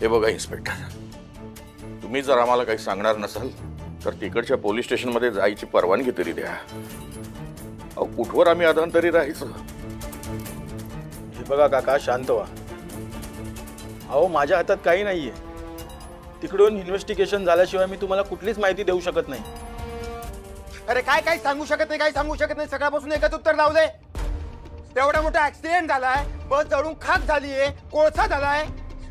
हे बघा इन्स्पेक्टर, तुम्ही जर आम्हाला काही सांगणार नसाल तर तिकडच्या पोलीस स्टेशनमध्ये जायची परवानगी तरी द्या. अहो कुठवर आम्ही अधांतरी राहायचं? हे बघा काका, शांत व्हा. अहो माझ्या हातात काही नाहीये. तिकडून इन्व्हेस्टिगेशन झाल्याशिवाय मी तुम्हाला कुठलीच माहिती देऊ शकत नाही. अरे काय काय सांगू शकत नाही, काय सांगू शकत नाही. सगळ्यापासून एकच उत्तर लावलंय. एवढा मोठा ऍक्सिडेंट झालाय, बस जळून खाक झालीये, कोळसा झालाय,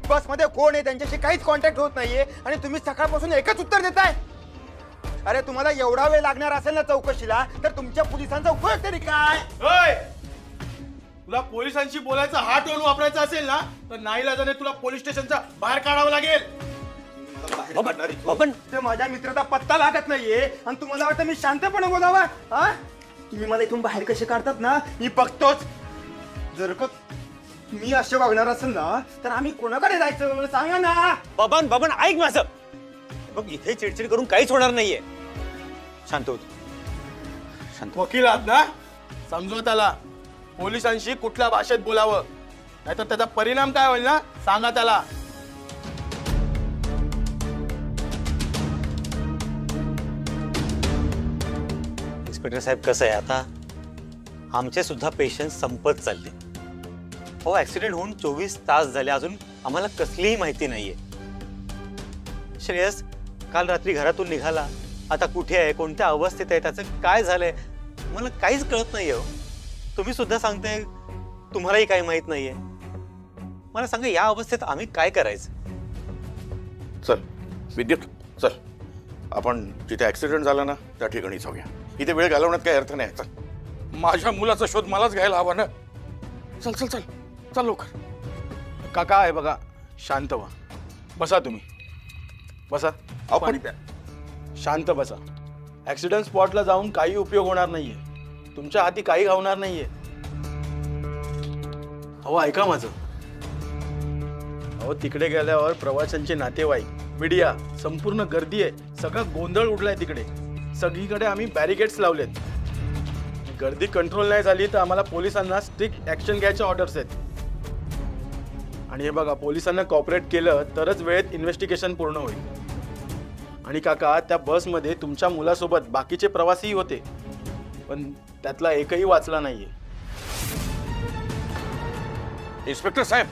बसमध्ये कोण आहे त्यांच्याशी काहीच कॉन्टॅक्ट होत नाहीये आणि तुम्ही सकाळपासून एकच उत्तर देताय. अरे तुम्हाला एवढा वेळ लागणार असेल ना चौकशीला, तर तुमच्या पोलिसांचा उपयोग तरी काय? तुला पोलिसांशी बोलायचा हा टोन वापरायचा असेल ना, तर नाईलाजाने तुला पोलीस स्टेशनच्या बाहेर काढावं लागेल. पण ते माझ्या मित्राचा पत्ता लागत नाहीये आणि तुम्हाला वाटतं मी शांतपणे बोलावा? हा, तुम्ही मला इथून बाहेर कसे काढतात ना मी बघतोच. जर का मी असे वागणार असेल ना, तर आम्ही कोणाकडे जायचं मला सांगा ना. बबन बबन ऐक माझं. बघ इथे चिडचिड करून काहीच होणार नाहीये. शांत होत. वकील आहात ना, समजवा त्याला पोलिसांशी कुठल्या भाषेत बोलावं, नाहीतर त्याचा परिणाम काय होईल ना सांगा त्याला. इन्स्पेक्टर साहेब, कसं आहे आता आमचे सुद्धा पेशन्स संपत चालले. हो, ऍक्सिडेंट होऊन 24 तास झाले, अजून आम्हाला कसलीही माहिती नाहीये. श्रेयस काल रात्री घरातून निघाला, आता कुठे आहे, कोणत्या अवस्थेत आहे, त्याचं काय झालंय मला काहीच कळत नाहीये. हो, तुम्ही सुद्धा सांगताय तुम्हालाही काही माहित नाहीये. मला सांगा या अवस्थेत आम्ही काय करायचं? चल विद्युत, चल आपण जिथे ऍक्सिडेंट झाला ना त्या ठिकाणी जाऊया. इथे वेळ घालवण्यात काही अर्थ नाही. चल, माझ्या मुलाचा शोध मलाच घ्यायला हवा ना. चल चल चल चल लवकर. काका आहे बघा, शांत व्हा. बसा तुम्ही, बसा. आपण शांत बसा. ऍक्सिडेंट स्पॉटला जाऊन काही उपयोग होणार नाहीये. तुमच्या हाती काही घावणार नाहीये. अहो ऐका माझं. अहो तिकडे गेल्यावर प्रवाशांचे नातेवाईक, मीडिया, संपूर्ण गर्दी आहे. सगळा गोंधळ उडलाय तिकडे. सगळीकडे आम्ही बॅरिकेड्स लावलेत. गर्दी कंट्रोल नाही झाली तर आम्हाला पोलिसांना स्ट्रिक्ट ऍक्शन घ्यायच्या ऑर्डर्स आहेत. आणि हे बघा, पोलिसांना कॉपरेट केलं तरच वेळेत इन्व्हेस्टिगेशन पूर्ण होईल. आणि काका, त्या बसमध्ये तुमच्या मुलासोबत बाकीचे प्रवासीही होते, पण त्यातला एकही वाचला नाहीये. इन्स्पेक्टर साहेब,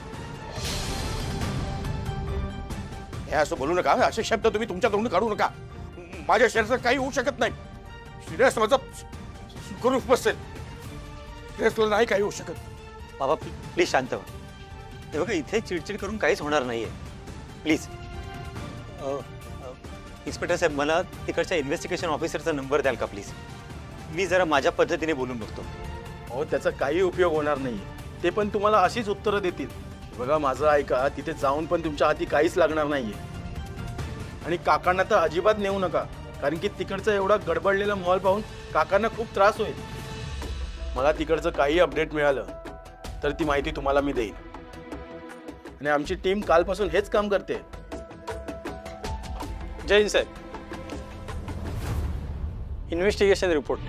हे असं बोलू नका. असे शब्द तुम्ही तुमच्या तोंडून काढू नका. माझ्या शरीराचं काही होऊ शकत नाही. श्रेयस माझा सुखरूप बसेल. श्रेयसला नाही काही होऊ शकत. बाबा प्लीज शांत व्हा. हे बघा इथे चिडचिड करून काहीच होणार नाहीये. प्लीज. इन्स्पेक्टर साहेब, मला तिकडच्या इन्व्हेस्टिगेशन ऑफिसरचा नंबर द्याल का प्लीज? मी जरा माझ्या पद्धतीने बोलून बघतो. हो, त्याचा काही उपयोग होणार नाही. ते पण तुम्हाला अशीच उत्तरं देतील. बघा माझं ऐका, तिथे जाऊन पण तुमच्या हाती काहीच लागणार नाहीये. आणि काकांना तर अजिबात नेऊ नका, कारण की तिकडचा एवढा गडबडलेला माहोल पाहून काकांना खूप त्रास होईल. मला तिकडचं काही अपडेट मिळालं तर ती माहिती तुम्हाला मी देईन. आणि आमची टीम कालपासून हेच काम करते. जय हिंद साहेब. Investigation report.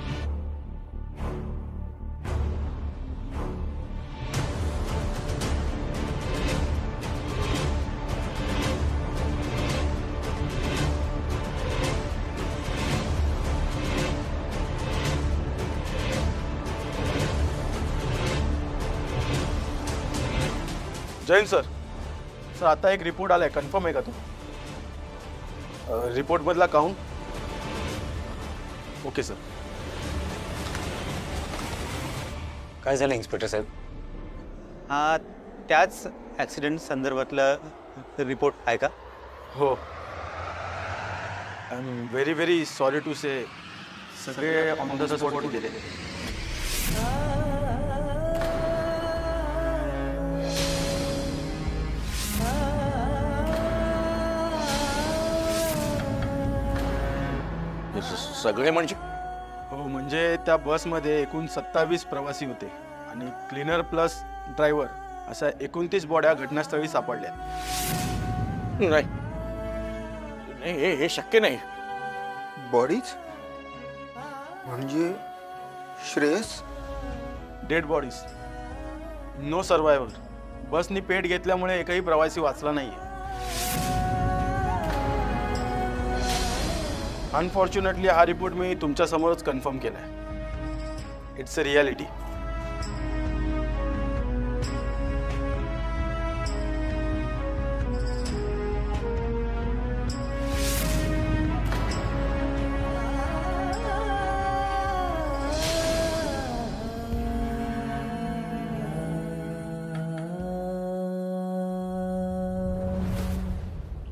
Jain sir. Sir आता एक रिपोर्ट आलाय, कन्फर्म आहे का तो? रिपोर्ट मधला काउंट? Okay sir. काय झालं इन्स्पेक्टर साहेब? हा त्याच ॲक्सिडेंट संदर्भातला रिपोर्ट आहे का? हो. I am very very sorry to say, सगळे ऑन द स्पॉट गेले. सगळे म्हणजे? हो, म्हणजे त्या बसमध्ये एकूण 27 प्रवासी होते आणि क्लीनर प्लस ड्रायव्हर अशा 29 बॉड्या घटनास्थळी सापडल्या. नाही, हे शक्य नाही. बॉडीज म्हणजे Shreyas? Dead bodies, no survivor. बसनी पेट घेतल्यामुळे एकही प्रवासी वाचला नाहीये. अनफॉर्च्युनेटली हा रिपोर्ट मी तुमच्या समोरच कन्फर्म केलाय. It's a reality.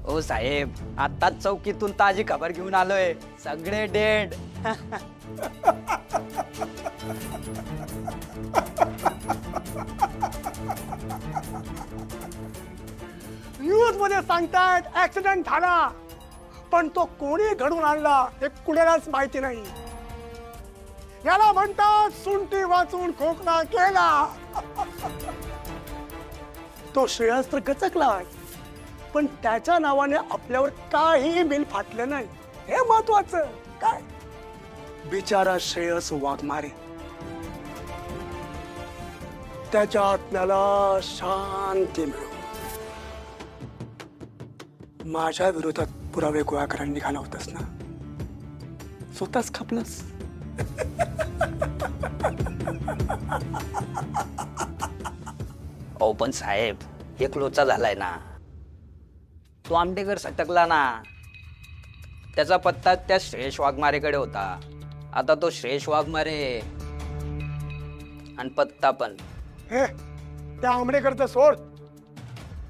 ओ साहेब, आताच चौकीतून ताजी खबर घेऊन आलोय. सगळे डेड. न्यूज मध्ये सांगतायत ऍक्सिडेंट झाला, पण तो कोणी घडून आणला हे कुणालाच माहिती नाही. याला म्हणतात सुंटी वाचून खोकला केला. तो श्रेयस तर गचकला, पण त्याच्या नावाने आपल्यावर काही बिल फाटलं नाही, हे महत्वाचं. काय बिचारा श्रेयस वाघमारे, त्याच्या आत्म्याला शांती मिळो. माझ्या विरोधात पुरावे गोळा करायला निघाला होतास ना, स्वतःच खपलंस. ओ पण साहेब, एक लोचा झालाय ना. तो आंबेकर सटकला ना, त्याचा पत्ता त्या श्रेयस वाघमारेकडे होता. आता तो श्रेयस वाघमारे आणि पत्ता पण. हे त्या आंबेडकरचं सोड,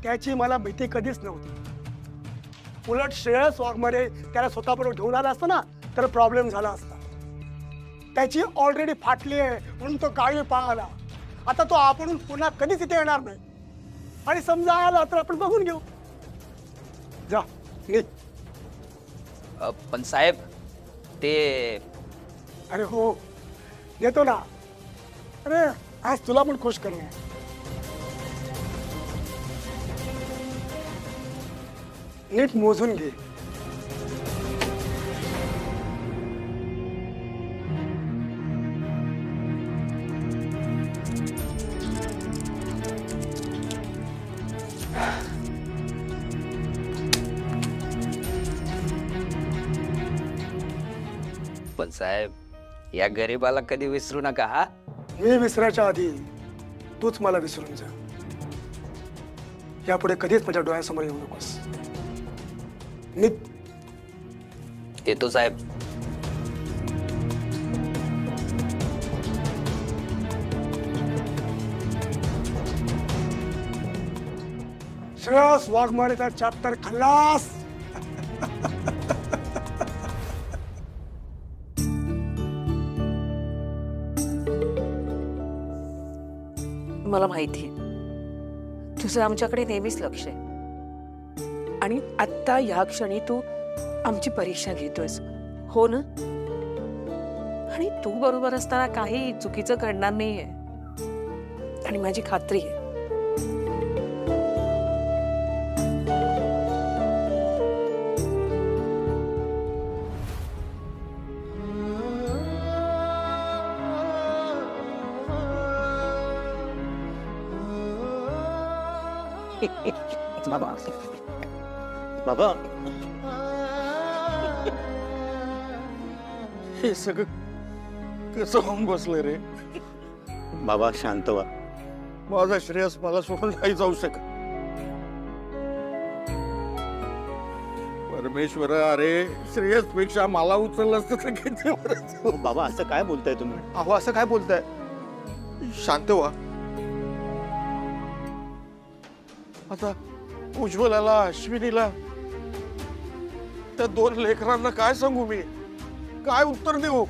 त्याची मला भीती कधीच नव्हती. उलट श्रेयस वाघमारे त्याला स्वतःबरोबर घेऊन आला असता ना, तर प्रॉब्लेम झाला असता. त्याची ऑलरेडी फाटली आहे म्हणून तो गावी पाहला. आता तो आपण पुन्हा कधीच इथे येणार नाही, आणि समजा आला तर आपण बघून घेऊ. जा निघ. पण साहेब ते. अरे हो, येतो ना. अरे आज तुला पण खुश करू. नीट मोजून घे. पण साहेब, या गरीबाला कधी विसरू नका. हा, मी विसरायच्या आधी तूच मला विसरून जा. यापुढे कधीच माझ्या डोळ्यासमोर येऊ नकोस. निघ. येतो साहेब. श्रेयस वाघमारेचा चॅप्टर खल्लास. मला माहिती तुझं आमच्याकडे नेहमीच लक्ष आहे, आणि आत्ता ह्या क्षणी तू आमची परीक्षा घेतोयस, हो ना? आणि तू बरोबर असताना काही चुकीचं घडणार नाहीये, आणि माझी खात्री आहे. बाबा, बाबा, हे सगळं कसं होऊन बसलंय रे? बाबा शांत व्हा. माझा श्रेयस मला सोडून नाही जाऊ शकत. परमेश्वरा, अरे श्रेयस पेक्षा मला उचललं असतं तर किती बरं. बाबा असं काय बोलताय तुम्ही? अहो असं काय बोलताय? शांत व्हा. आता उज्ज्वलाला, अश्विनीला, त्या दोन लेकरांना काय सांगू मी? काय उत्तर देऊ?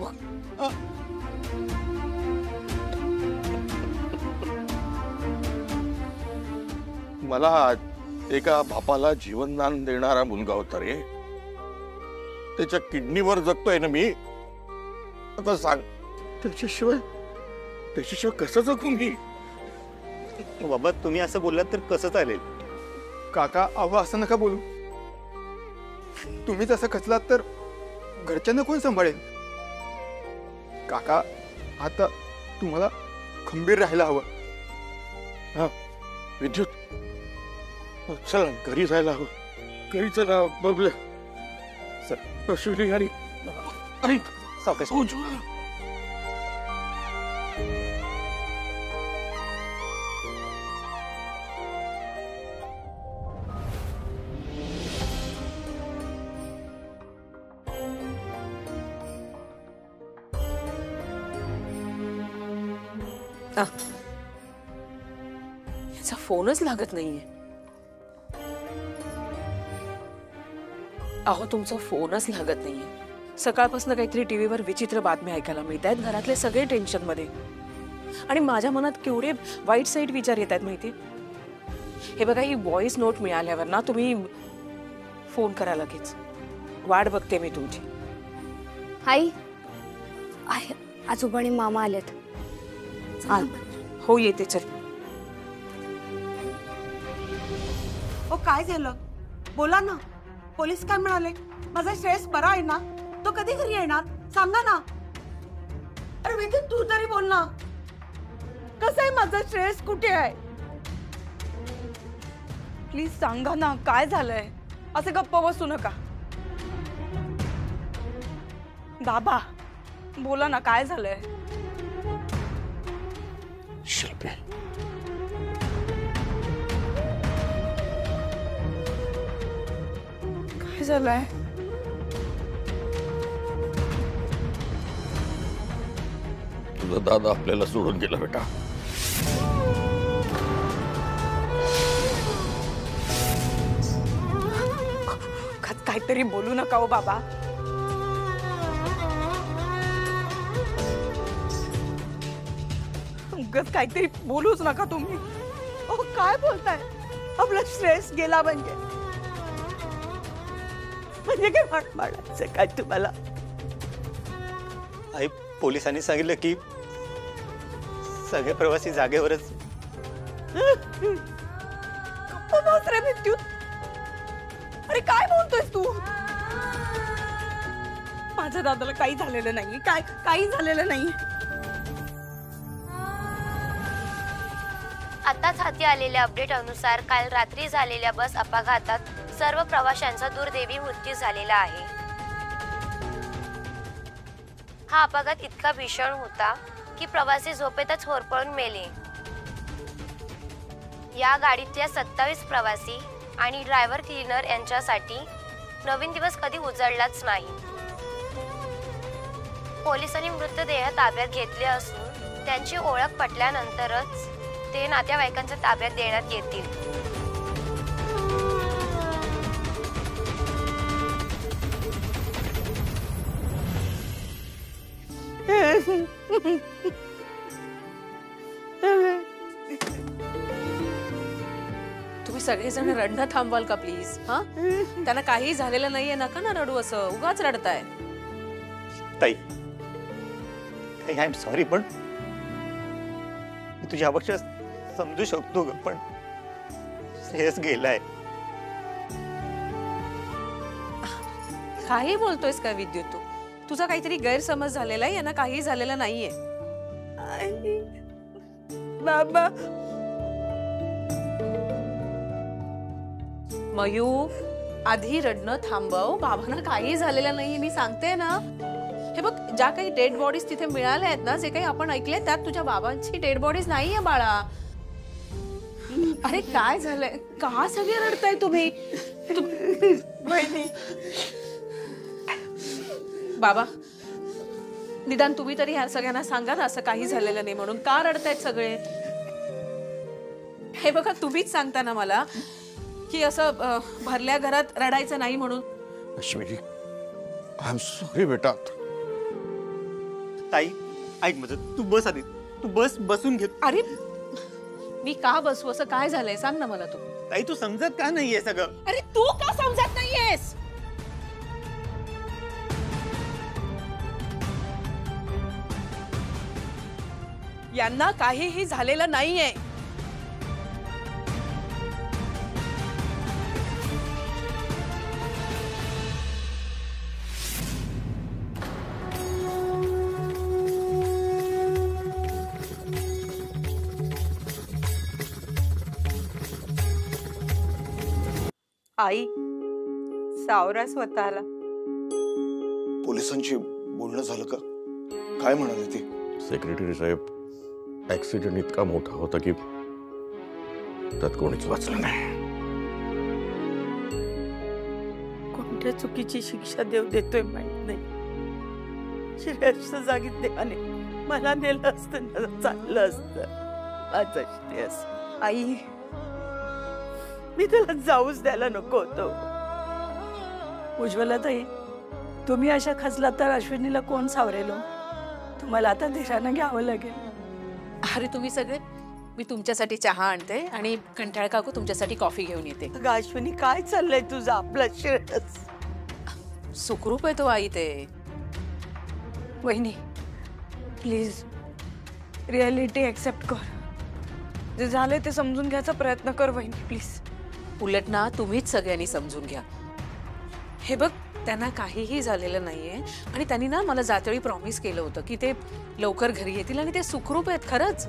मला एका बापाला जीवनदान देणारा मुलगा होता रे. त्याच्या किडनीवर जगतोय ना मी. आता सांग, त्याच्याशिवाय कसं जगू मी? बाबा तुम्ही असं बोललात तर कसं चालेल? काका, अहो असं नका बोलू. तुम्ही तसं खचलात तर घरच्यांना कोण सांभाळेल? काका, आता तुम्हाला खंबीर राहायला हवं. हा विद्युत, चला घरी जायला हवं. घरी चला बघूया. सर अश्विनी आणि अरे सावकाश. उज्ज्वला. याचा फोनच लागत नाहीये. अहो तुमचा फोनच लागत नाहीये. सकाळपासून काहीतरी टीव्हीवर विचित्र बातम्या ऐकायला मिळत आहेत. घरातले सगळे टेन्शन मध्ये आणि माझ्या मनात केवढे वाईट साईड विचार येत आहेत माहिती. हे बघा, ही व्हॉइस नोट मिळाल्यावर ना तुम्ही फोन करा लगेच. वाट बघते मी तुमची. आई आजोबा आणि मामा आलेत. हो येते. चल. काय झालं बोला ना. पोलीस काय म्हणाले? माझा श्रेयस बरा आहे ना? तो कधी घरी येणार सांगा ना. अरे विद्युत तू तरी बोल ना. कसं आहे माझा श्रेयस? कुठे आहे? प्लीज सांगा ना काय झालंय. असे गप्प बसू नका. बाबा बोला ना काय झालंय. शिल्पी काय झालंय? तुझा दादा आपल्याला सोडून गेला बेटा. काहीतरी बोलू नका हो बाबा. उगाच काहीतरी बोलूच नका तुम्ही. काय बोलताय? आपला श्रेयस गेला म्हणजे काय म्हणायचं काय तुम्हाला? आई पोलिसांनी सांगितलं की सगळे प्रवासी जागेवरच. रे विद्युत, अरे काय बोलतोयस तू? माझ्या दादाला काही झालेलं नाही. काही झालेलं नाही. आताच हाती आलेल्या अपडेट अनुसार काल रात्री झालेल्या बस अपघातात सर्व प्रवाशांचा दुर्दैवी मृत्यू झालेला आहे. हा अपघात इतका भीषण होता की प्रवासी झोपेतच होरपळून मेले. या गाडीतल्या 27 प्रवासी आणि ड्रायव्हर क्लीनर यांच्यासाठी नवीन दिवस कधी उजळलाच नाही. पोलिसांनी मृतदेह ताब्यात घेतले असून त्यांची ओळख पटल्यानंतरच ते नातेवाईकांच्या ताब्यात देण्यात येतील. तुम्ही सगळेजण रडणं थांबवाल का प्लीज? हा, त्यांना काही झालेलं नाहीये. नका ना रडू. असं उगाच रडताय. ताई आय एम सॉरी, पण मी तुझी अपेक्षा समजू शकतो ग, पण श्रेयस गेलाय. काही बोलतोयस का विद्युत तू? तुझा काहीतरी गैरसमज झालेला आहे. यांना काही झालेलं नाहीये. बाबा मयू, आधी रडणं थांबव. बाबांना काही झालेलं नाहीये, मी सांगते ना. हे बघ, ज्या काही डेड बॉडीज तिथे मिळाल्या आहेत ना, जे काही आपण ऐकले त्यात तुझ्या बाबांची डेड बॉडीज नाहीये बाळा. अरे काय झालंय? का सगळे रडताय तुम्ही? बाबा निदान तुम्ही तरी ह्या सगळ्यांना सांगा ना असं काही झालेलं नाही म्हणून. का रडतायत सगळे? हे बघा, तुम्हीच सांगता ना मला की असं भरल्या घरात रडायचं नाही म्हणून. अश्विनी आय एम सॉरी बेटा. ताई ऐक माझं, तू बस आधी. तू बसून घे. अरे मी का बसू? असं काय झालंय सांग ना मला तू. ताई तू समजत का नाहीये सगळं? अरे तू का समजत नाहीयेस? यांना काहीही झालेलं नाहीये. आई सावरा स्वतःला. पोलिसांची बोलणं झालं का? काय म्हणाले ते? सेक्रेटरी साहेब, ऍक्सिडेंट इतका मोठा होता की त्यात कोणीच वाचलं नाही. कोणत्या चुकीची शिक्षा देव देतोय माहित नाही. श्रेयसच्या जागीत देवाने मला नेलं असतं ना, चाललं असतं. माझा श्रेयस. आई मी त्याला जाऊच द्यायला नको होतो. उज्ज्वला ताई, तुम्ही अशा खचलात तर अश्विनीला कोण सावरेल? तुम्हाला आता धीरानं घ्यावं लागेल. अरे तुम्ही सगळे, मी तुमच्यासाठी चहा आणते आणि कंठाळ काकू तुमच्यासाठी कॉफी घेऊन येते. अगं अश्विनी, काय चाललंय तुझं? आपला श्रेयस सुखरूप आहे तो आई. ते वहिनी प्लीज रियालिटी ऍक्सेप्ट कर. जे झालंय ते समजून घ्यायचा प्रयत्न कर वहिनी प्लीज. उलट ना तुम्हीच सगळ्यांनी समजून घ्या. हे बघ, त्यांना काहीही झालेलं नाहीये आणि त्यांनी ना मला जातळी प्रॉमिस केलं होतं की ते लवकर घरी येतील आणि ते सुखरूप आहेत खरंच.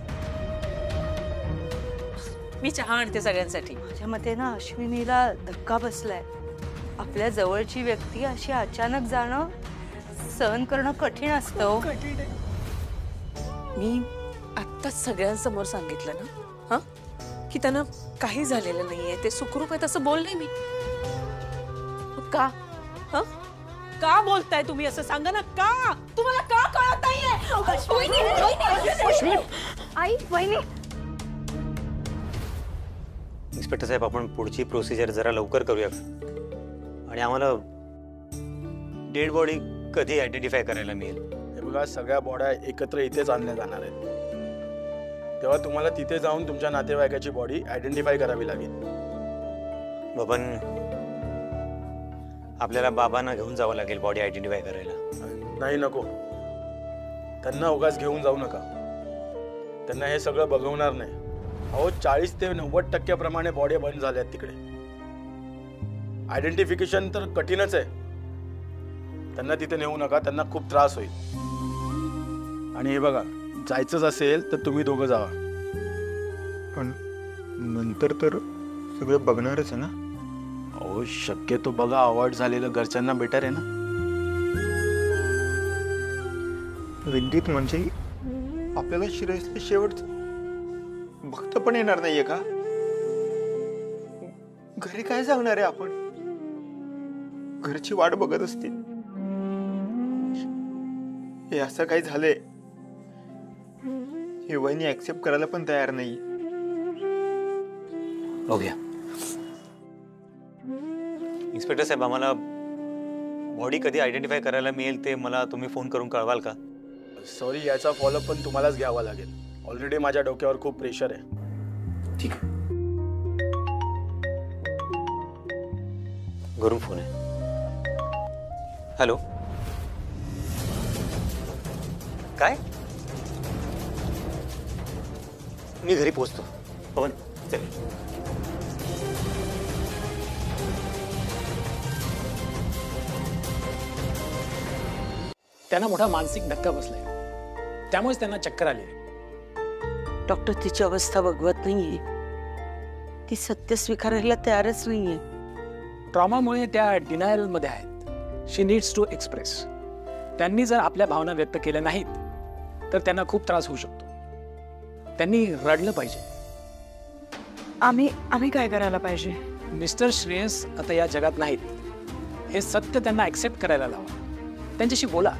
मी चहा आणते सगळ्यांसाठी. माझ्या मते ना अश्विनीला धक्का बसलाय. आपल्या जवळची व्यक्ती अशी अचानक जाणं सहन करणं कठीण असतं. कठीण आहे. मी आत्ताच सगळ्यांसमोर सांगितलं ना हा की त्यांना काही झालेलं नाहीये, ते सुखरूप आहेत असं बोलले मी. का का बोलताय तुम्ही असं? सांगा ना, का? तुम्हाला का कळत नाहीये? आई वहिनी. इन्स्पेक्टर साहेब, आपण पुढची प्रोसिजर जरा लवकर करूया आणि आम्हाला डेड बॉडी कधी आयडेंटिफाय करायला मिळेल? हे बघा, सगळ्या बॉड्या एकत्र इथेच आणल्या जाणार आहेत. तेव्हा तुम्हाला तिथे जाऊन तुमच्या नातेवाईकाची बॉडी आयडेंटिफाय करावी लागेल. बबन, आपल्याला बाबांना घेऊन जावं लागेल बॉडी आयडेंटिफाय करायला. नाही, नको. त्यांना उगाच घेऊन जाऊ नका. त्यांना हे सगळं बघवणार नाही. अहो, 40 ते 90% प्रमाणे बॉडी बंद झाल्या आहेत तिकडे. आयडेंटिफिकेशन तर कठीणच आहे. त्यांना तिथे नेऊ नका, त्यांना खूप त्रास होईल. आणि हे बघा, जायचंच असेल तर तुम्ही दोघं जावा. पण नंतर तर सगळं बघणारच आहे ना. अहो, शक्यतो बघा, अवॉइड झालेलं घरच्यांना बेटर आहे ना. विद्युत म्हणजे आपल्याला श्रेयसला शेवट बघता पण येणार नाहीये का? घरी काय सांगणार आहे आपण? घरची वाट बघत असतील. हे असं काही झालंय हे वहिनी ऍक्सेप्ट करायला पण तयार नाही. बघूया. इन्स्पेक्टर साहेब, आम्हाला बॉडी कधी आयडेंटिफाय करायला मिळेल ते मला तुम्ही फोन करून कळवाल का? सॉरी, याचा फॉलोअप पण तुम्हालाच घ्यावा लागेल. ऑलरेडी माझ्या डोक्यावर खूप प्रेशर आहे. ठीक आहे. घरून फोन आहे. हॅलो, काय? मी घरी पोहोचतो. पवन, चल. त्यांना मोठा मानसिक धक्का बसलाय, त्यामुळेच त्यांना चक्कर आली. डॉक्टर तिची अवस्था बघवत नाहीये. ती सत्य स्वीकारायला तयारच नाहीये. ट्रॉमामुळे त्या डिनायल मध्ये आहेत. शी नीड्स टू एक्सप्रेस. त्यांनी जर आपल्या भावना व्यक्त केल्या नाहीत तर त्यांना खूप त्रास होऊ शकतो. त्यांनी रडलं पाहिजे. आम्ही काय करायला पाहिजे? मिस्टर श्रेयस आता या जगात नाहीत हे सत्य त्यांना ऍक्सेप्ट करायला लावा. त्यांच्याशी बोला.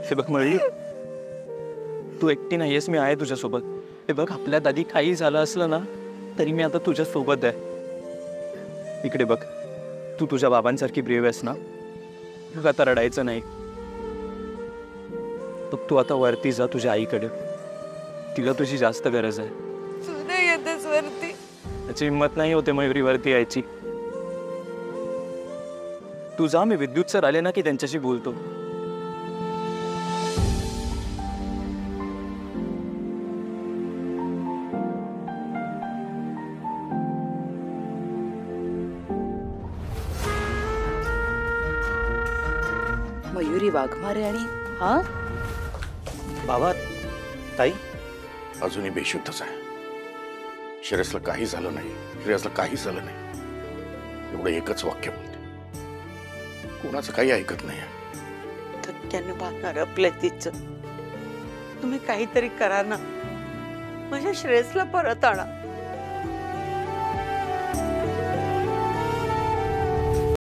हे बघ मळी, तू एकटी नाहीयेस, मी आहे तुझ्यासोबत. हे बघ, आपल्यात आधी काही झालं असलं ना तरी मी आता तुझ्या सोबत आहे. इकडे बघ, तू तुझ्या बाबांसारखी ब्रेव आहेस ना. मग आता रडायचं नाही. बघ तू आता वरती जा तुझ्या आईकडे. तिला तुझी जास्त गरज आहे. तू नाही येतेस वरती. त्याची हिंमत नाही होते मयुरी वरती यायची. तू जा, मी विद्युत सर आले ना की त्यांच्याशी बोलतो. मयुरी वाघमारे आणि हा बाबा, ताई, अजूनही बेशुद्धच आहे. श्रेयसला काही झालं नाही, श्रेयसला काही झालं नाही, एवढं एकच वाक्य बोलते. कोणाचं काही ऐकत नाही. धक्क्याने वाहणार आपल्या तिचं. तुम्ही काहीतरी करा ना, माझ्या श्रेयसला परत आणा.